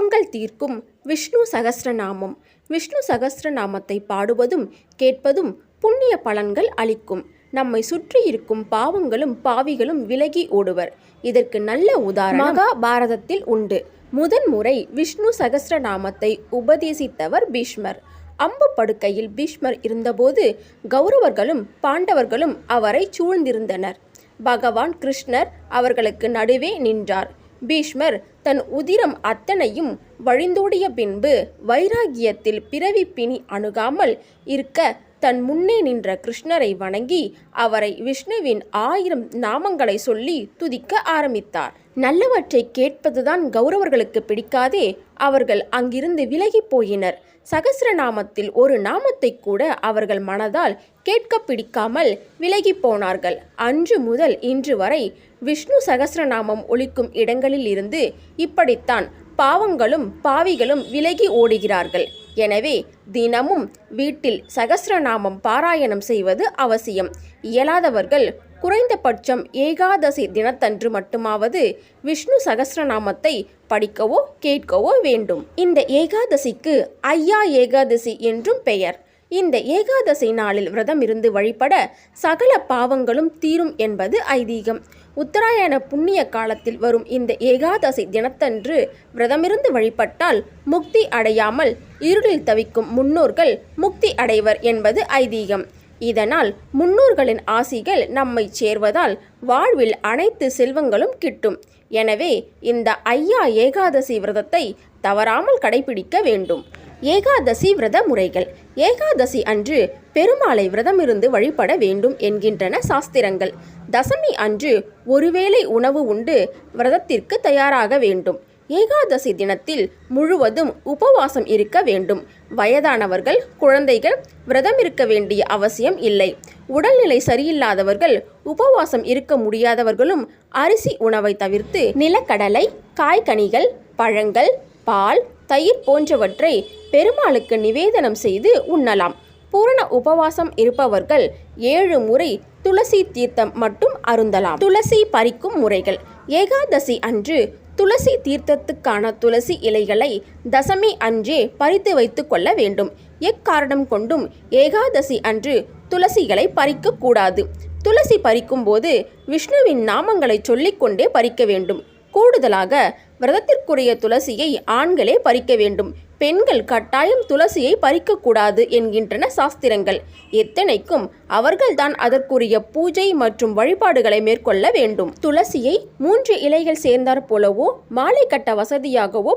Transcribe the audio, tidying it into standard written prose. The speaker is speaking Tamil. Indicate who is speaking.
Speaker 1: பாவங்கள் தீர்க்கும் விஷ்ணு சகஸ்ரநாமம். விஷ்ணு சகஸ்ரநாமத்தை பாடுவதும் கேட்பதும் புண்ணிய பலன்கள் அளிக்கும். நம்மை சுற்றி இருக்கும் பாவங்களும் பாவிகளும் விலகி ஓடுவர். இதற்கு நல்ல உதாரணம் மகாபாரதத்தில் உண்டு. முதன்முறை விஷ்ணு சகஸ்ரநாமத்தை உபதேசித்தவர் பீஷ்மர். அம்பு படுக்கையில் பீஷ்மர் இருந்தபோது கௌரவர்களும் பாண்டவர்களும் அவரை சூழ்ந்திருந்தனர். பகவான் கிருஷ்ணர் அவர்களுக்கு நடுவே நின்றார். பீஷ்மர் தன் உதிரம் அத்தனையும் வழிந்தோடிய பின்பு வைராகியத்தில் பிறவி பிணி அணுகாமல் இருக்க தன் முன்னே நின்ற கிருஷ்ணரை வணங்கி அவரை விஷ்ணுவின் 1000 நாமங்களை சொல்லி துதிக்க ஆரம்பித்தார். நல்லவற்றை கேட்பதுதான் கௌரவர்களுக்கு பிடிக்காதே. அவர்கள் அங்கிருந்து விலகி போயினர். சகஸ்ரநாமத்தில் ஒரு நாமத்தை கூட அவர்கள் மனதால் கேட்க பிடிக்காமல் விலகி போனார்கள். அன்று முதல் இன்று வரை விஷ்ணு சகஸ்ரநாமம் ஒலிக்கும் இடங்களில் இருந்து இப்படித்தான் பாவங்களும் பாவிகளும் விலகி ஓடுகிறார்கள். எனவே தினமும் வீட்டில் சகஸ்ரநாமம் பாராயணம் செய்வது அவசியம். இயலாதவர்கள் குறைந்தபட்சம் ஏகாதசி தினத்தன்று மட்டுமாவது விஷ்ணு சகஸ்ரநாமத்தை படிக்கவோ கேட்கவோ வேண்டும். இந்த ஏகாதசிக்கு ஐயா ஏகாதசி என்றும் பெயர். இந்த ஏகாதசி நாளில் விரதம் இருந்து வழிபட சகல பாவங்களும் தீரும் என்பது ஐதீகம். உத்தராயண புண்ணிய காலத்தில் வரும் இந்த ஏகாதசி தினத்தன்று விரதமிருந்து வழிபட்டால் முக்தி அடையாமல் இருளில் தவிக்கும் முன்னோர்கள் முக்தி அடைவர் என்பது ஐதீகம். இதனால் முன்னோர்களின் ஆசிகள் நம்மை சேர்வதால் வாழ்வில் அனைத்து செல்வங்களும் கிட்டும். எனவே இந்த ஐயா ஏகாதசி விரதத்தை தவறாமல் கடைபிடிக்க வேண்டும். ஏகாதசி விரத முறைகள். ஏகாதசி அன்று பெருமாளை விரதமிருந்து வழிபட வேண்டும் என்கின்றன சாஸ்திரங்கள். தசமி அன்று ஒருவேளை உணவு உண்டு விரதத்திற்கு தயாராக வேண்டும். ஏகாதசி தினத்தில் முழுவதும் உபவாசம் இருக்க வேண்டும். வயதானவர்கள் குழந்தைகள் விரதம் இருக்க வேண்டிய அவசியம் இல்லை. உடல்நிலை சரியில்லாதவர்கள் உபவாசம் இருக்க முடியாதவர்களும் அரிசி உணவை தவிர்த்து நிலக்கடலை காய்கனிகள் பழங்கள் பால் தயிர் போன்றவற்றை பெருமாளுக்கு நிவேதனம் செய்து உண்ணலாம். பூரண உபவாசம் இருப்பவர்கள் 7 முறை துளசி தீர்த்தம் மட்டும் அருந்தலாம். துளசி பறிக்கும் முறைகள். ஏகாதசி அன்று துளசி தீர்த்தத்துக்கான துளசி இலைகளை தசமி அன்றே பறித்து வைத்து கொள்ள வேண்டும். எக்காரணம் கொண்டும் ஏகாதசி அன்று துளசிகளை பறிக்க கூடாது. துளசி பறிக்கும் போது விஷ்ணுவின் நாமங்களை சொல்லிக்கொண்டே பறிக்க வேண்டும். கூடுதலாக விரதத்திற்குரிய துளசியை ஆண்களே பறிக்க வேண்டும். பெண்கள் கட்டாயம் துளசியை பறிக்கக்கூடாது என்கின்றன சாஸ்திரங்கள். எத்தனைக்கும் அவர்கள்தான் அதற்குரிய பூஜை மற்றும் வழிபாடுகளை மேற்கொள்ள வேண்டும். துளசியை 3 இலைகள் சேர்ந்தாற் போலவோ மாலை கட்ட வசதியாகவோ